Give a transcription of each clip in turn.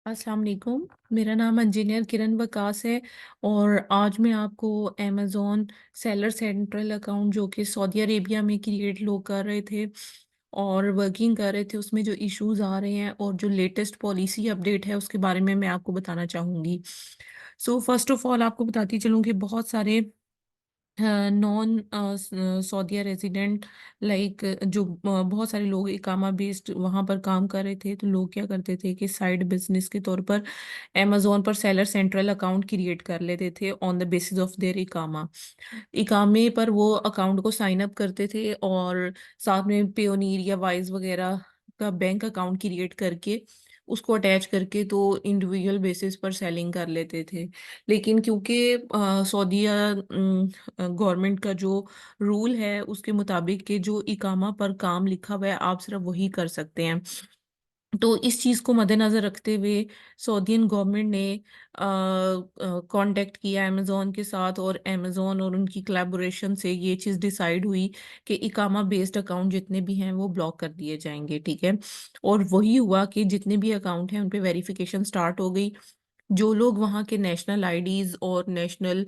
अस्सलाम वालेकुम। मेरा नाम इंजीनियर किरण वकास है और आज मैं आपको अमेज़ॉन सेलर सेंट्रल अकाउंट जो कि सऊदी अरेबिया में क्रिएट लोग कर रहे थे और वर्किंग कर रहे थे, उसमें जो इश्यूज आ रहे हैं और जो लेटेस्ट पॉलिसी अपडेट है उसके बारे में मैं आपको बताना चाहूँगी। सो फर्स्ट ऑफ ऑल आपको बताती चलूँ कि बहुत सारे नॉन सऊदीया रेजिडेंट लाइक जो बहुत सारे लोग इकामा बेस्ड वहाँ पर काम कर रहे थे, तो लोग क्या करते थे कि साइड बिजनेस के तौर पर अमेज़ॉन पर सेलर सेंट्रल अकाउंट क्रिएट कर लेते थे on the basis of their इकामा। इकामे पर वो अकाउंट को साइन अप करते थे और साथ में पेयोनीर या वाइज वगैरह का बैंक अकाउंट क्रिएट करके उसको अटैच करके तो इंडिविजुअल बेसिस पर सेलिंग कर लेते थे। लेकिन क्योंकि सऊदीया गवर्नमेंट का जो रूल है उसके मुताबिक कि जो इकामा पर काम लिखा हुआ है आप सिर्फ वही कर सकते हैं, तो इस चीज़ को मद्देनज़र रखते हुए सऊदीयन गवर्नमेंट ने कांटेक्ट किया अमेज़ॉन के साथ और अमेज़ॉन और उनकी कोलैबोरेशन से ये चीज़ डिसाइड हुई कि इकामा बेस्ड अकाउंट जितने भी हैं वो ब्लॉक कर दिए जाएंगे, ठीक है। और वही हुआ कि जितने भी अकाउंट हैं उन पे वेरिफिकेशन स्टार्ट हो गई। जो लोग वहाँ के नेशनल आईडीज और नेशनल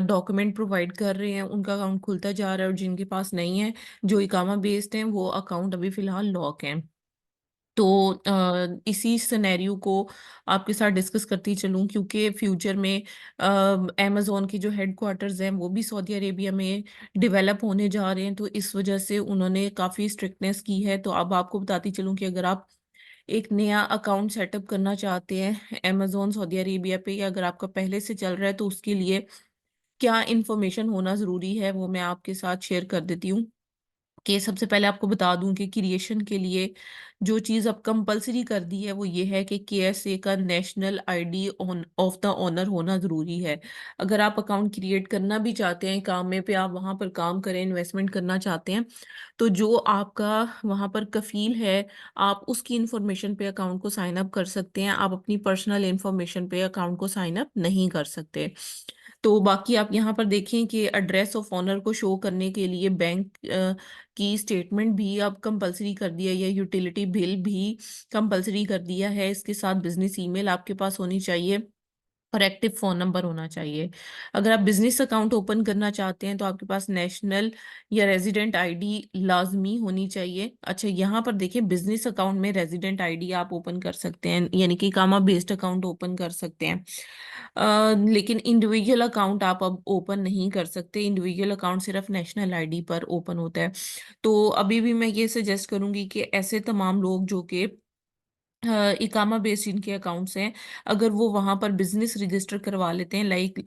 डॉक्यूमेंट प्रोवाइड कर रहे हैं उनका अकाउंट खुलता जा रहा है और जिनके पास नहीं है, जो इकामा बेस्ड हैं, वो अकाउंट अभी फ़िलहाल लॉक हैं। तो इसी सिनेरियो को आपके साथ डिस्कस करती चलूँ क्योंकि फ्यूचर में अमेज़न के जो हेडक्वार्टर्स हैं वो भी सऊदी अरेबिया में डेवलप होने जा रहे हैं, तो इस वजह से उन्होंने काफ़ी स्ट्रिक्टनेस की है। तो अब आपको बताती चलूँ कि अगर आप एक नया अकाउंट सेटअप करना चाहते हैं अमेज़न सऊदी अरेबिया पे, या अगर आपका पहले से चल रहा है तो उसके लिए क्या इन्फॉर्मेशन होना ज़रूरी है वो मैं आपके साथ शेयर कर देती हूँ। कि सबसे पहले आपको बता दूं कि क्रिएशन के लिए जो चीज़ अब कंपलसरी कर दी है वो ये है कि केएसए का national ID on off the owner होना ज़रूरी है। अगर आप अकाउंट क्रिएट करना भी चाहते हैं, काम में पे आप वहाँ पर काम करें, इन्वेस्टमेंट करना चाहते हैं, तो जो आपका वहाँ पर कफील है आप उसकी इंफॉर्मेशन पे अकाउंट को साइन अप कर सकते हैं, आप अपनी पर्सनल इंफॉर्मेशन पे अकाउंट को साइन अप नहीं कर सकते। तो बाकी आप यहाँ पर देखें कि एड्रेस ऑफ ऑनर को शो करने के लिए बैंक की स्टेटमेंट भी अब कंपलसरी कर दिया है, या यूटिलिटी बिल भी कंपलसरी कर दिया है। इसके साथ बिजनेस ईमेल आपके पास होनी चाहिए और एक्टिव फ़ोन नंबर होना चाहिए। अगर आप बिज़नेस अकाउंट ओपन करना चाहते हैं तो आपके पास नेशनल या रेज़िडेंट आईडी लाज़मी होनी चाहिए। अच्छा, यहाँ पर देखिए बिज़नेस अकाउंट में रेज़िडेंट आईडी आप ओपन कर सकते हैं, यानी कि इकामा बेस्ड अकाउंट ओपन कर सकते हैं। लेकिन इंडिविजुअल अकाउंट आप अब ओपन नहीं कर सकते, इंडिविजुअल अकाउंट सिर्फ नेशनल आईडी पर ओपन होता है। तो अभी भी मैं ये सजेस्ट करूँगी कि ऐसे तमाम लोग जो कि इकामा बेस्ड इनके अकाउंट्स हैं, अगर वो वहाँ पर बिजनेस रजिस्टर करवा लेते हैं, लाइक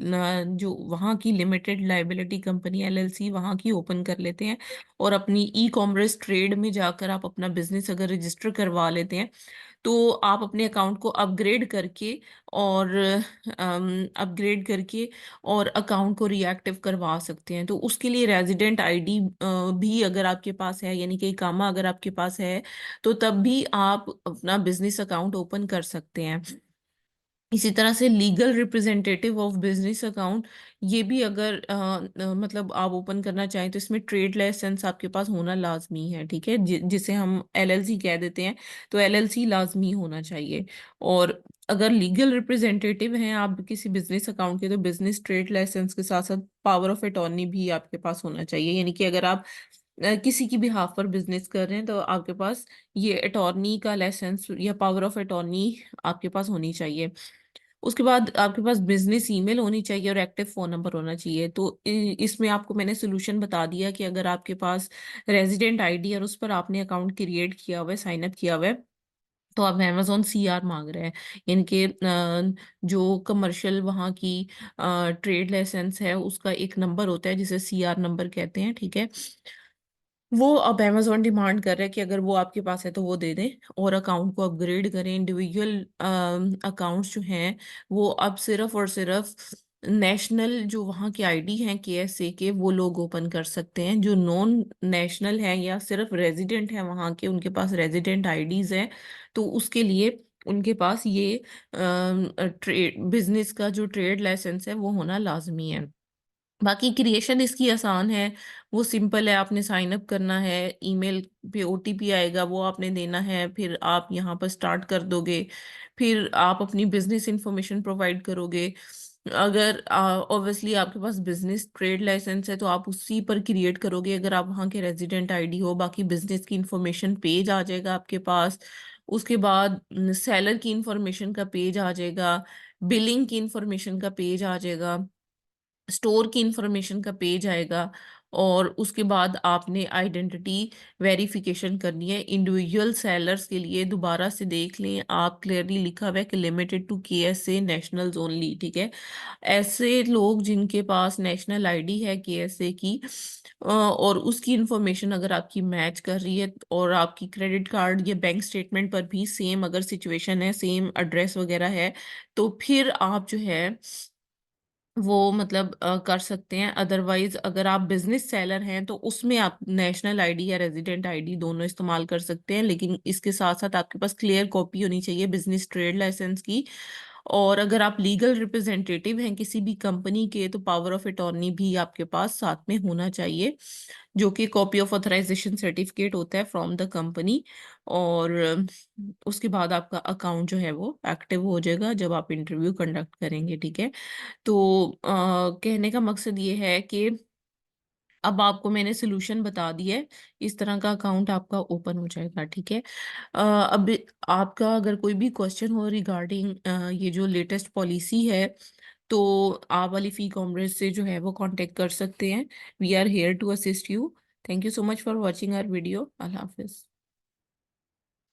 जो वहाँ की लिमिटेड लाइबिलिटी कंपनी एलएलसी वहाँ की ओपन कर लेते हैं और अपनी ई कॉमर्स ट्रेड में जाकर आप अपना बिजनेस अगर रजिस्टर करवा लेते हैं, तो आप अपने अकाउंट को अपग्रेड करके और अकाउंट को रिएक्टिव करवा सकते हैं। तो उसके लिए रेजिडेंट आईडी भी अगर आपके पास है, यानी कि इकामा अगर आपके पास है, तो तब भी आप अपना बिजनेस अकाउंट ओपन कर सकते हैं। इसी तरह से legal representative of business account, ये भी अगर मतलब आप ओपन करना चाहें तो इसमें ट्रेड लाइसेंस आपके पास होना लाजमी है, ठीक है, जिसे हम एलएलसी कह देते हैं, तो एलएलसी लाजमी होना चाहिए। और अगर लीगल रिप्रेजेंटेटिव हैं आप किसी बिजनेस अकाउंट के, तो बिजनेस ट्रेड लाइसेंस के साथ साथ पावर ऑफ अटॉर्नी भी आपके पास होना चाहिए, यानी कि अगर आप किसी की भी हाफ पर बिजनेस कर रहे हैं तो आपके पास ये अटॉर्नी का लाइसेंस या पावर ऑफ अटॉर्नी आपके पास होनी चाहिए। उसके बाद आपके पास बिजनेस ईमेल होनी चाहिए और एक्टिव फोन नंबर होना चाहिए। तो इसमें आपको मैंने सोल्यूशन बता दिया कि अगर आपके पास रेजिडेंट आईडी और उस पर आपने अकाउंट क्रिएट किया हुआ है, साइन अप किया हुआ है, तो अब अमेज़न सीआर मांग रहा है। इनके जो कमर्शियल वहाँ की ट्रेड लाइसेंस है उसका एक नंबर होता है जिसे सीआर नंबर कहते हैं, ठीक है। वो अब अमेज़न डिमांड कर रहा है कि अगर वो आपके पास है तो वो दे दें और अकाउंट को अपग्रेड करें। इंडिविजुअल अकाउंट्स जो हैं वो अब सिर्फ और सिर्फ नेशनल जो वहाँ के आईडी हैं केएसए के, वो लोग ओपन कर सकते हैं। जो नॉन नेशनल हैं या सिर्फ रेजिडेंट हैं वहाँ के, उनके पास रेजिडेंट आईडीज हैं, तो उसके लिए उनके पास ये ट्रेड बिजनेस का जो ट्रेड लाइसेंस है वो होना लाजमी है। बाकी क्रिएशन इसकी आसान है, वो सिंपल है। आपने साइन अप करना है, ईमेल पे ओटीपी आएगा, वो आपने देना है, फिर आप यहाँ पर स्टार्ट कर दोगे। फिर आप अपनी बिजनेस इंफॉर्मेशन प्रोवाइड करोगे। अगर ऑब्वियसली आपके पास बिजनेस ट्रेड लाइसेंस है तो आप उसी पर क्रिएट करोगे, अगर आप वहाँ के रेजिडेंट आईडी हो। बाकी बिजनेस की इंफॉर्मेशन पेज आ जाएगा आपके पास। उसके बाद सेलर की इंफॉर्मेशन का पेज आ जाएगा, बिलिंग की इंफॉर्मेशन का पेज आ जाएगा, स्टोर की इंफॉर्मेशन का पेज आएगा। और उसके बाद आपने आइडेंटिटी वेरिफिकेशन करनी है। इंडिविजुअल सेलर्स के लिए दोबारा से देख लें, आप क्लियरली लिखा हुआ है कि limited to KSA nationals only, ठीक है। ऐसे लोग जिनके पास नेशनल आईडी है केएसए की, और उसकी इंफॉर्मेशन अगर आपकी मैच कर रही है, और आपकी क्रेडिट कार्ड या बैंक स्टेटमेंट पर भी सेम अगर सिचुएशन है, सेम एड्रेस वगैरह है, तो फिर आप जो है वो मतलब कर सकते हैं। अदरवाइज अगर आप बिजनेस सेलर हैं तो उसमें आप नेशनल आईडी या रेजिडेंट आईडी दोनों इस्तेमाल कर सकते हैं, लेकिन इसके साथ साथ आपके पास क्लियर कॉपी होनी चाहिए बिजनेस ट्रेड लाइसेंस की। और अगर आप लीगल रिप्रेजेंटेटिव हैं किसी भी कंपनी के, तो पावर ऑफ अटॉर्नी भी आपके पास साथ में होना चाहिए, जो कि कॉपी ऑफ ऑथराइजेशन सर्टिफिकेट होता है फ्रॉम द कंपनी। और उसके बाद आपका अकाउंट जो है वो एक्टिव हो जाएगा जब आप इंटरव्यू कंडक्ट करेंगे, ठीक है। तो कहने का मकसद ये है कि अब आपको मैंने सोल्यूशन बता दिया है, इस तरह का अकाउंट आपका ओपन हो जाएगा, ठीक है। अब आपका अगर कोई भी क्वेश्चन हो रिगार्डिंग ये जो लेटेस्ट पॉलिसी है, तो आप वाली फी कॉमर्स से जो है वो कांटेक्ट कर सकते हैं। We are here to assist you. Thank you so much for watching our video. अल्लाह हाफिज।